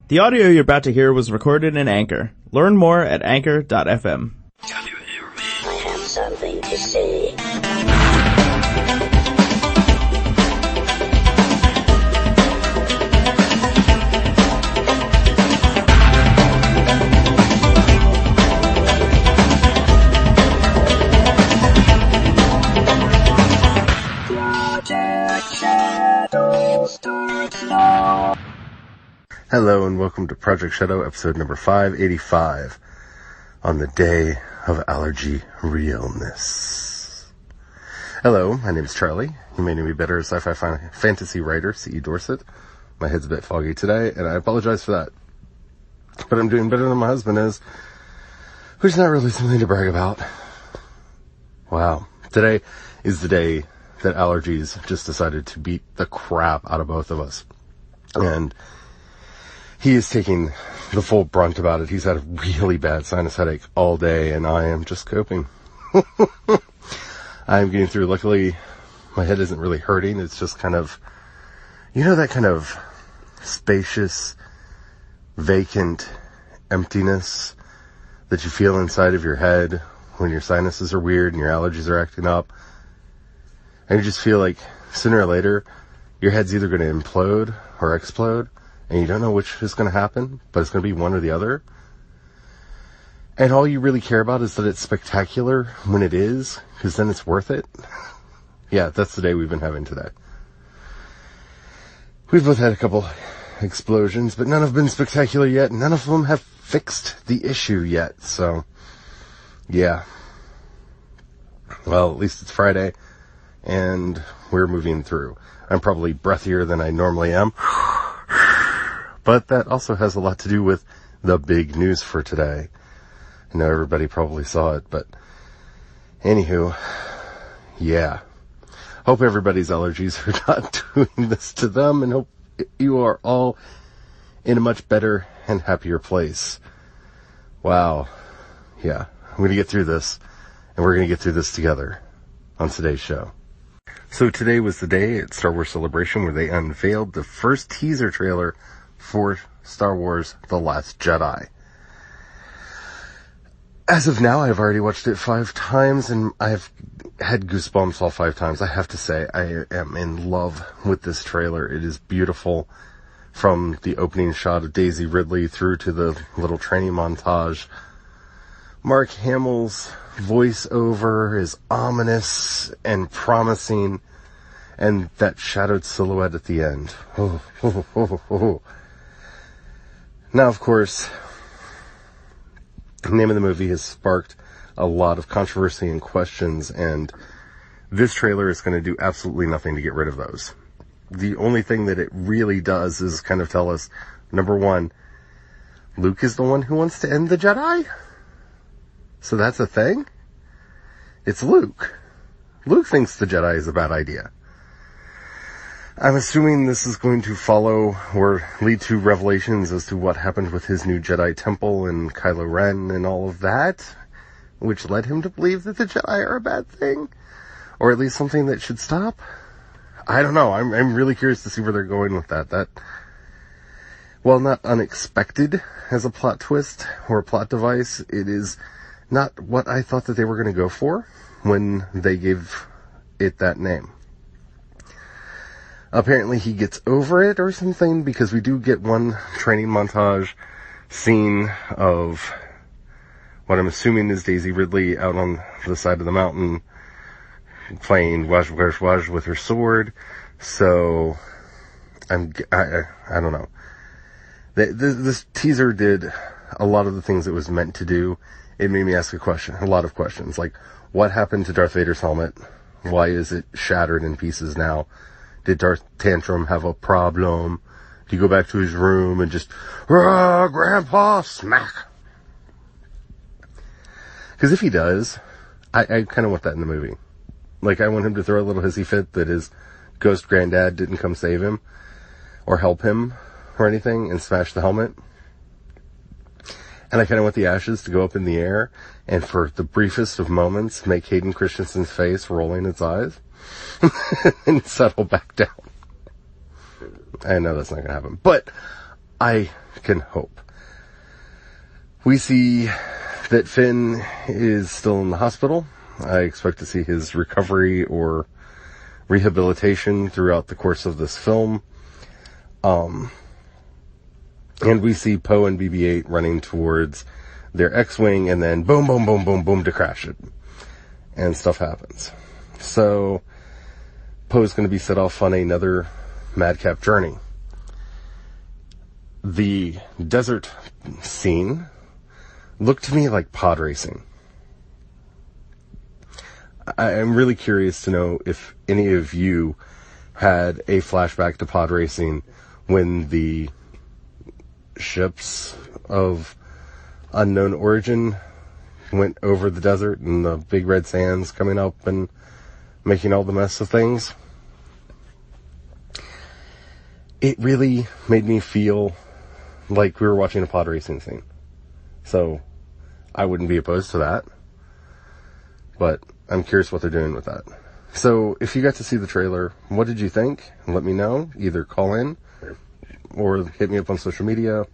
The audio you're about to hear was recorded in Anchor. Learn more at anchor.fm. Can you hear me? I have something to say. Hello and welcome to Project Shadow, episode number 585, on the day of allergy realness. Hello, my name is Charlie. You may know me better as sci-fi fantasy writer, C.E. Dorset. My head's a bit foggy today, and I apologize for that. But I'm doing better than my husband is, which is not really something to brag about. Wow. Today is the day that allergies just decided to beat the crap out of both of us. And he is taking the full brunt about it. He's had a really bad sinus headache all day, and I am just coping. I'm getting through. Luckily, my head isn't really hurting. It's just kind of, you know, that kind of spacious, vacant emptiness that you feel inside of your head when your sinuses are weird and your allergies are acting up. And you just feel like sooner or later, your head's either going to implode or explode. And you don't know which is going to happen, but it's going to be one or the other. And all you really care about is that it's spectacular when it is, because then it's worth it. Yeah, that's the day we've been having today. We've both had a couple explosions, but none have been spectacular yet. None of them have fixed the issue yet, so yeah. Well, at least it's Friday, and we're moving through. I'm probably breathier than I normally am. But that also has a lot to do with the big news for today. I know everybody probably saw it, but anywho, yeah. Hope everybody's allergies are not doing this to them, and hope you are all in a much better and happier place. Wow. Yeah. I'm going to get through this, and we're going to get through this together on today's show. So today was the day at Star Wars Celebration where they unveiled the first teaser trailer for Star Wars The Last Jedi. As of now, I've already watched it 5 times, and I've had goosebumps all 5 times. I have to say, I am in love with this trailer. It is beautiful, from the opening shot of Daisy Ridley through to the little training montage. Mark Hamill's voiceover is ominous and promising, and that shadowed silhouette at the end. Now, of course, the name of the movie has sparked a lot of controversy and questions, and this trailer is going to do absolutely nothing to get rid of those. The only thing that it really does is kind of tell us, number one, Luke is the one who wants to end the Jedi? So that's a thing? It's Luke. Luke thinks the Jedi is a bad idea. I'm assuming this is going to follow or lead to revelations as to what happened with his new Jedi temple and Kylo Ren and all of that, which led him to believe that the Jedi are a bad thing, or at least something that should stop. I don't know. I'm really curious to see where they're going with that. That, while not unexpected as a plot twist or a plot device, it is not what I thought that they were going to go for when they gave it that name. Apparently he gets over it or something, because we do get one training montage scene of what I'm assuming is Daisy Ridley out on the side of the mountain playing wash wash wash with her sword. So I don't know. This teaser did a lot of the things it was meant to do. It made me ask a lot of questions, like, what happened to Darth Vader's helmet? Why is it shattered in pieces now? Did Darth Tantrum have a problem? Did he go back to his room and just, Grandpa, smack? Because if he does, I kind of want that in the movie. Like, I want him to throw a little hissy fit that his ghost granddad didn't come save him or help him or anything and smash the helmet. And I kind of want the ashes to go up in the air and for the briefest of moments make Hayden Christensen's face rolling its eyes and settle back down. I know that's not going to happen. But I can hope. We see that Finn is still in the hospital. I expect to see his recovery or rehabilitation throughout the course of this film. And we see Poe and BB-8 running towards their X-Wing, and then boom, boom, boom, boom, boom to crash it. And stuff happens. So, Poe's going to be set off on another madcap journey. The desert scene looked to me like pod racing. I am really curious to know if any of you had a flashback to pod racing when the ships of unknown origin went over the desert and the big red sands coming up and making all the mess of things. It really made me feel like we were watching a pod racing scene. So, I wouldn't be opposed to that. But I'm curious what they're doing with that. So, if you got to see the trailer, what did you think? Let me know. Either call in, or hit me up on social media,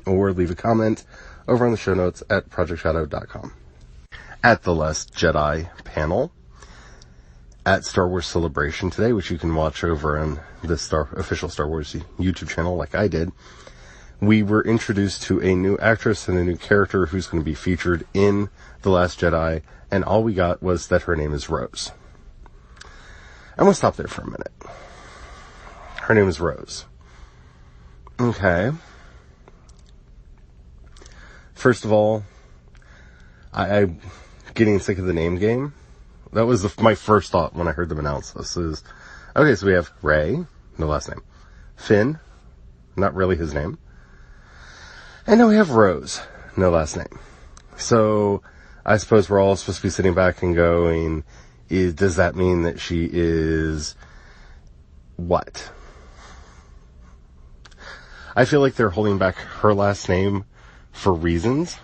or leave a comment over on the show notes at projectshadow.com. At the Last Jedi panel at Star Wars Celebration today, which you can watch over on the official Star Wars YouTube channel like I did, we were introduced to a new actress and a new character who's going to be featured in The Last Jedi, and all we got was that her name is Rose. I'm going to stop there for a minute. Her name is Rose. Okay. First of all, I'm getting sick of the name game. That was my first thought when I heard them announce this is, okay, so we have Rey, no last name. Finn, not really his name. And now we have Rose, no last name. So, I suppose we're all supposed to be sitting back and going, does that mean that she is what? I feel like they're holding back her last name for reasons.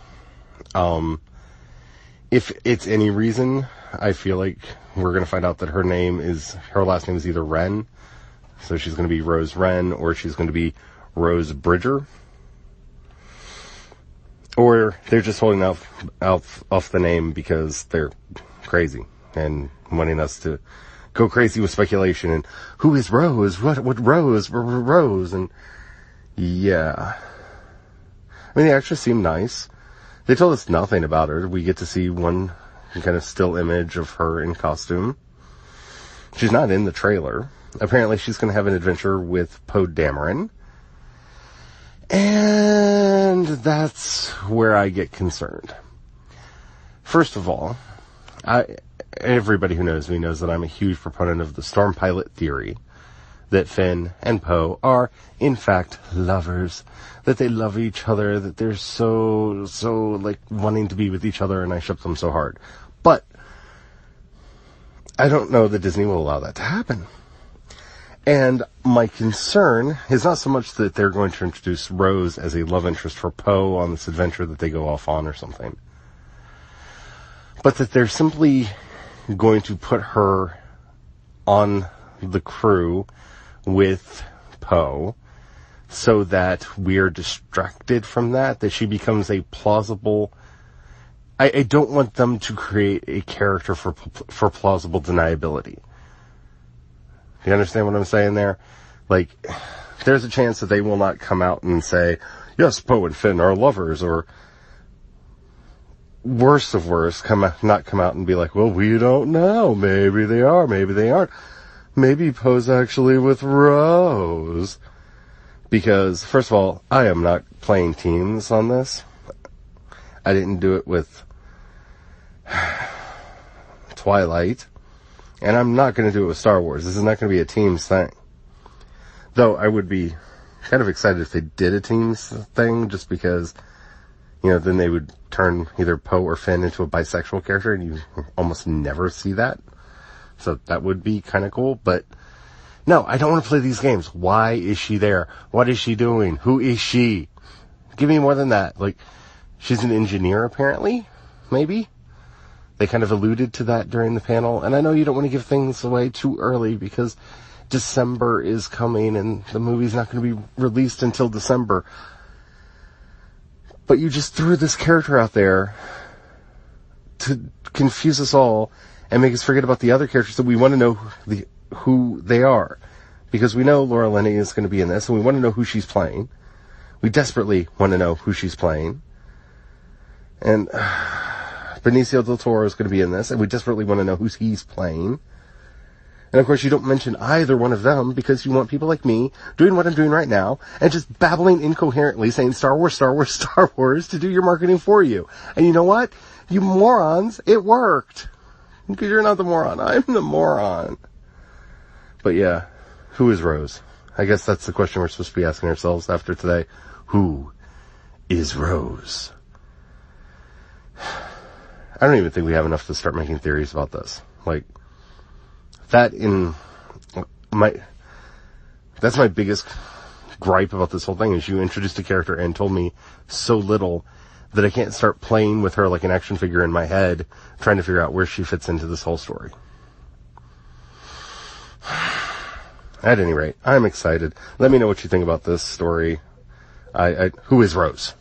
If it's any reason, I feel like we're going to find out that her last name is either Wren, so she's going to be Rose Wren, or she's going to be Rose Bridger. Or they're just holding off the name because they're crazy and wanting us to go crazy with speculation and who is Rose? What Rose? Rose? And yeah. I mean, the actress seemed nice. They told us nothing about her. We get to see one kind of still image of her in costume. She's not in the trailer. Apparently she's going to have an adventure with Poe Dameron. And that's where I get concerned. First of all, everybody who knows me knows that I'm a huge proponent of the storm pilot theory, that Finn and Poe are, in fact, lovers, that they love each other, that they're so, like, wanting to be with each other, and I ship them so hard. But I don't know that Disney will allow that to happen. And my concern is not so much that they're going to introduce Rose as a love interest for Poe on this adventure that they go off on or something, but that they're simply going to put her on the crew with Poe so that we're distracted from that she becomes a plausible... I don't want them to create a character for plausible deniability. You understand what I'm saying there? Like, there's a chance that they will not come out and say, yes, Poe and Finn are lovers, or worst of worst, not come out and be like, well, we don't know. Maybe they are, maybe they aren't. Maybe Poe's actually with Rose. Because, first of all, I am not playing teams on this. I didn't do it with Twilight. And I'm not going to do it with Star Wars. This is not going to be a teams thing. Though I would be kind of excited if they did a teams thing, just because, then they would turn either Poe or Finn into a bisexual character, and you almost never see that. So that would be kind of cool. But no, I don't want to play these games. Why is she there? What is she doing? Who is she? Give me more than that. Like, she's an engineer, apparently? Maybe? They kind of alluded to that during the panel, and I know you don't want to give things away too early because December is coming and the movie's not going to be released until December. But you just threw this character out there to confuse us all and make us forget about the other characters that we want to know who they are. Because we know Laura Linney is going to be in this, and we want to know who she's playing. We desperately want to know who she's playing. And Benicio del Toro is going to be in this, and we desperately want to know who he's playing. And of course, you don't mention either one of them because you want people like me doing what I'm doing right now and just babbling incoherently saying Star Wars, Star Wars, Star Wars to do your marketing for you. And you know what? You morons, it worked. Because you're not the moron. I'm the moron. But yeah, who is Rose? I guess that's the question we're supposed to be asking ourselves after today. Who is Rose? I don't even think we have enough to start making theories about this. Like, that's my biggest gripe about this whole thing is you introduced a character and told me so little that I can't start playing with her like an action figure in my head, trying to figure out where she fits into this whole story. At any rate, I'm excited. Let me know what you think about this story. Who is Rose?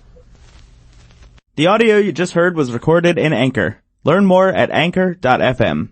The audio you just heard was recorded in Anchor. Learn more at anchor.fm.